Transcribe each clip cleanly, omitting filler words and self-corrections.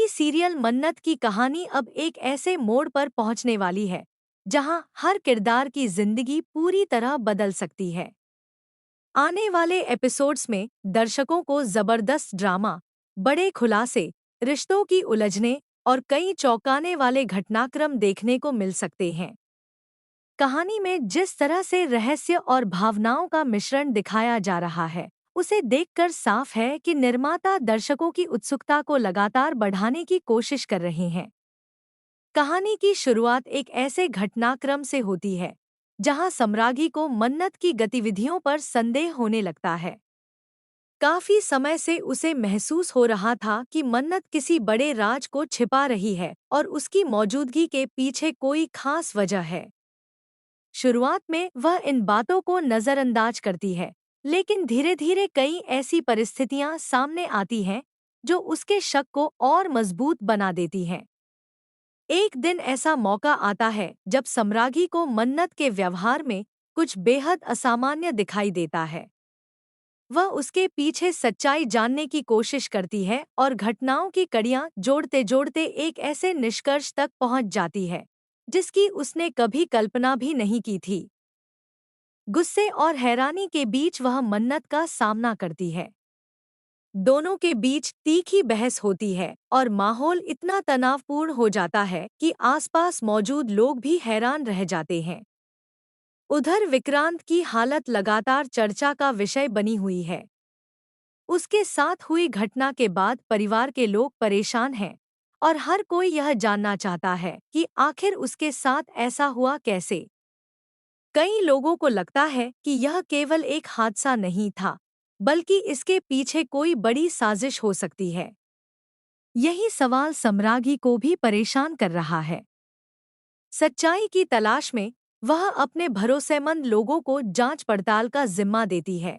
TV serial मन्नत की कहानी अब एक ऐसे मोड़ पर पहुंचने वाली है जहां हर किरदार की जिंदगी पूरी तरह बदल सकती है। आने वाले एपिसोड्स में दर्शकों को जबरदस्त ड्रामा, बड़े खुलासे, रिश्तों की उलझने और कई चौंकाने वाले घटनाक्रम देखने को मिल सकते हैं। कहानी में जिस तरह से रहस्य और भावनाओं का मिश्रण दिखाया जा रहा है, उसे देखकर साफ है कि निर्माता दर्शकों की उत्सुकता को लगातार बढ़ाने की कोशिश कर रहे हैं। कहानी की शुरुआत एक ऐसे घटनाक्रम से होती है जहां सम्राज्ञी को मन्नत की गतिविधियों पर संदेह होने लगता है। काफी समय से उसे महसूस हो रहा था कि मन्नत किसी बड़े राज को छिपा रही है और उसकी मौजूदगी के पीछे कोई खास वजह है। शुरुआत में वह इन बातों को नज़रअंदाज करती है, लेकिन धीरे धीरे कई ऐसी परिस्थितियां सामने आती हैं जो उसके शक को और मजबूत बना देती हैं। एक दिन ऐसा मौका आता है जब सम्राज्ञी को मन्नत के व्यवहार में कुछ बेहद असामान्य दिखाई देता है। वह उसके पीछे सच्चाई जानने की कोशिश करती है और घटनाओं की कड़ियां जोड़ते जोड़ते एक ऐसे निष्कर्ष तक पहुंच जाती है जिसकी उसने कभी कल्पना भी नहीं की थी। गुस्से और हैरानी के बीच वह मन्नत का सामना करती है। दोनों के बीच तीखी बहस होती है और माहौल इतना तनावपूर्ण हो जाता है कि आसपास मौजूद लोग भी हैरान रह जाते हैं। उधर विक्रांत की हालत लगातार चर्चा का विषय बनी हुई है। उसके साथ हुई घटना के बाद परिवार के लोग परेशान हैं और हर कोई यह जानना चाहता है कि आखिर उसके साथ ऐसा हुआ कैसे। कई लोगों को लगता है कि यह केवल एक हादसा नहीं था, बल्कि इसके पीछे कोई बड़ी साजिश हो सकती है। यही सवाल सम्राज्ञी को भी परेशान कर रहा है। सच्चाई की तलाश में वह अपने भरोसेमंद लोगों को जांच पड़ताल का जिम्मा देती है।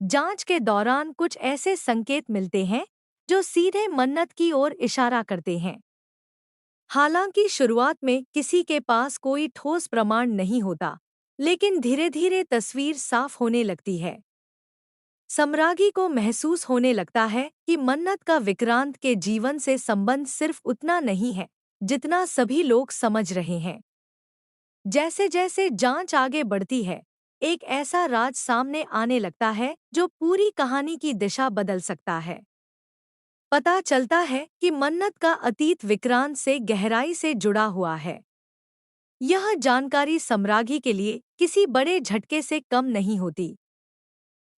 जांच के दौरान कुछ ऐसे संकेत मिलते हैं जो सीधे मन्नत की ओर इशारा करते हैं। हालांकि शुरुआत में किसी के पास कोई ठोस प्रमाण नहीं होता, लेकिन धीरे धीरे तस्वीर साफ होने लगती है। सम्राज्ञी को महसूस होने लगता है कि मन्नत का विक्रांत के जीवन से संबंध सिर्फ उतना नहीं है जितना सभी लोग समझ रहे हैं। जैसे जैसे जांच आगे बढ़ती है, एक ऐसा राज सामने आने लगता है जो पूरी कहानी की दिशा बदल सकता है। पता चलता है कि मन्नत का अतीत विक्रांत से गहराई से जुड़ा हुआ है। यह जानकारी सम्राज्ञी के लिए किसी बड़े झटके से कम नहीं होती।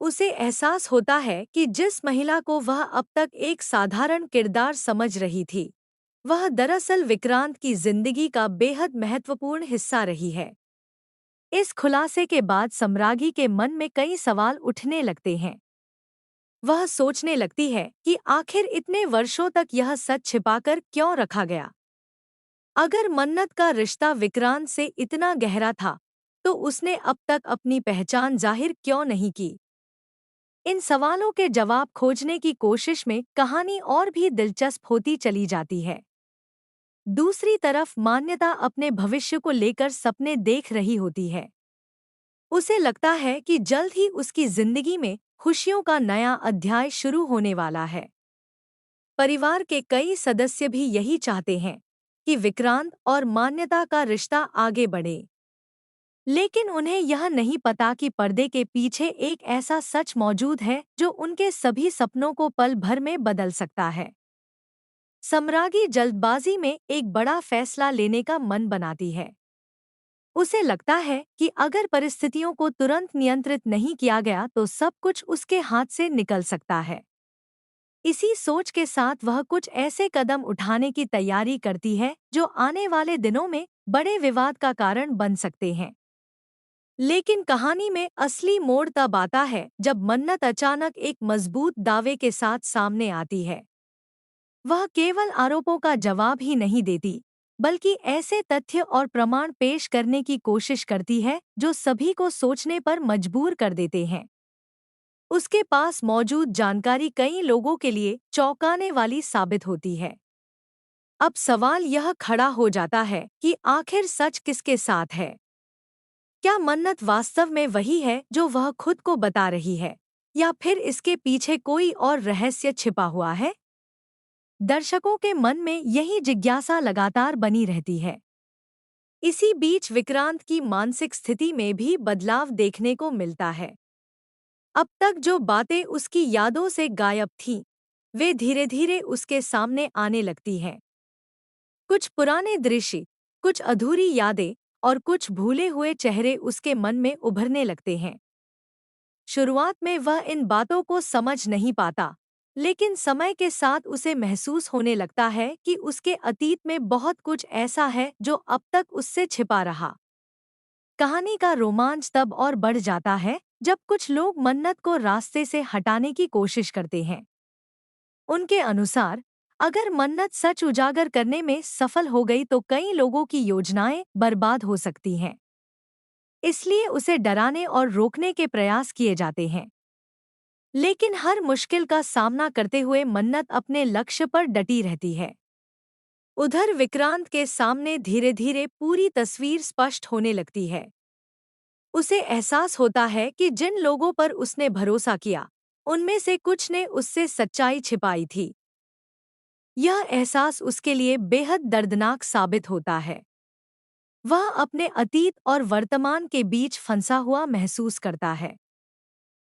उसे एहसास होता है कि जिस महिला को वह अब तक एक साधारण किरदार समझ रही थी, वह दरअसल विक्रांत की जिंदगी का बेहद महत्वपूर्ण हिस्सा रही है। इस खुलासे के बाद सम्राज्ञी के मन में कई सवाल उठने लगते हैं। वह सोचने लगती है कि आखिर इतने वर्षों तक यह सच छिपाकर क्यों रखा गया। अगर मन्नत का रिश्ता विक्रांत से इतना गहरा था, तो उसने अब तक अपनी पहचान जाहिर क्यों नहीं की। इन सवालों के जवाब खोजने की कोशिश में कहानी और भी दिलचस्प होती चली जाती है। दूसरी तरफ मान्यता अपने भविष्य को लेकर सपने देख रही होती है। उसे लगता है कि जल्द ही उसकी जिंदगी में खुशियों का नया अध्याय शुरू होने वाला है। परिवार के कई सदस्य भी यही चाहते हैं कि विक्रांत और मान्यता का रिश्ता आगे बढ़े। लेकिन उन्हें यह नहीं पता कि पर्दे के पीछे एक ऐसा सच मौजूद है जो उनके सभी सपनों को पल भर में बदल सकता है। सम्राज्ञी जल्दबाजी में एक बड़ा फैसला लेने का मन बनाती है। उसे लगता है कि अगर परिस्थितियों को तुरंत नियंत्रित नहीं किया गया तो सब कुछ उसके हाथ से निकल सकता है। इसी सोच के साथ वह कुछ ऐसे कदम उठाने की तैयारी करती है जो आने वाले दिनों में बड़े विवाद का कारण बन सकते हैं। लेकिन कहानी में असली मोड़ तब आता है जब मन्नत अचानक एक मजबूत दावे के साथ सामने आती है। वह केवल आरोपों का जवाब ही नहीं देती, बल्कि ऐसे तथ्य और प्रमाण पेश करने की कोशिश करती है जो सभी को सोचने पर मजबूर कर देते हैं। उसके पास मौजूद जानकारी कई लोगों के लिए चौंकाने वाली साबित होती है। अब सवाल यह खड़ा हो जाता है कि आखिर सच किसके साथ है। क्या मन्नत वास्तव में वही है जो वह खुद को बता रही है, या फिर इसके पीछे कोई और रहस्य छिपा हुआ है? दर्शकों के मन में यही जिज्ञासा लगातार बनी रहती है। इसी बीच विक्रांत की मानसिक स्थिति में भी बदलाव देखने को मिलता है। अब तक जो बातें उसकी यादों से गायब थीं, वे धीरे-धीरे उसके सामने आने लगती हैं। कुछ पुराने दृश्य, कुछ अधूरी यादें और कुछ भूले हुए चेहरे उसके मन में उभरने लगते हैं। शुरुआत में वह इन बातों को समझ नहीं पाता, लेकिन समय के साथ उसे महसूस होने लगता है कि उसके अतीत में बहुत कुछ ऐसा है जो अब तक उससे छिपा रहा। कहानी का रोमांच तब और बढ़ जाता है जब कुछ लोग मन्नत को रास्ते से हटाने की कोशिश करते हैं। उनके अनुसार, अगर मन्नत सच उजागर करने में सफल हो गई तो कई लोगों की योजनाएं बर्बाद हो सकती हैं। इसलिए उसे डराने और रोकने के प्रयास किए जाते हैं। लेकिन हर मुश्किल का सामना करते हुए मन्नत अपने लक्ष्य पर डटी रहती है। उधर विक्रांत के सामने धीरे-धीरे पूरी तस्वीर स्पष्ट होने लगती है। उसे एहसास होता है कि जिन लोगों पर उसने भरोसा किया, उनमें से कुछ ने उससे सच्चाई छिपाई थी। यह एहसास उसके लिए बेहद दर्दनाक साबित होता है। वह अपने अतीत और वर्तमान के बीच फंसा हुआ महसूस करता है।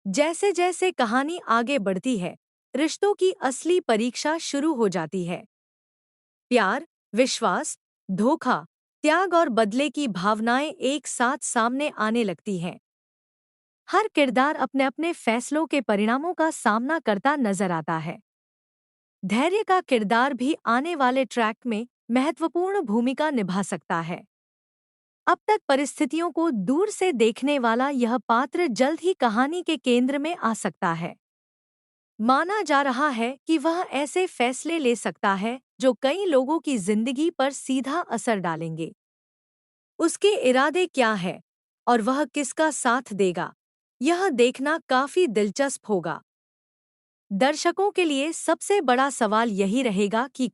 जैसे-जैसे कहानी आगे बढ़ती है, रिश्तों की असली परीक्षा शुरू हो जाती है। प्यार, विश्वास, धोखा, त्याग और बदले की भावनाएं एक साथ सामने आने लगती हैं। हर किरदार अपने-अपने फैसलों के परिणामों का सामना करता नजर आता है। धैर्य का किरदार भी आने वाले ट्रैक में महत्वपूर्ण भूमिका निभा सकता है। अब तक परिस्थितियों को दूर से देखने वाला यह पात्र जल्द ही कहानी के केंद्र में आ सकता है। माना जा रहा है कि वह ऐसे फैसले ले सकता है जो कई लोगों की जिंदगी पर सीधा असर डालेंगे। उसके इरादे क्या है और वह किसका साथ देगा, यह देखना काफी दिलचस्प होगा। दर्शकों के लिए सबसे बड़ा सवाल यही रहेगा कि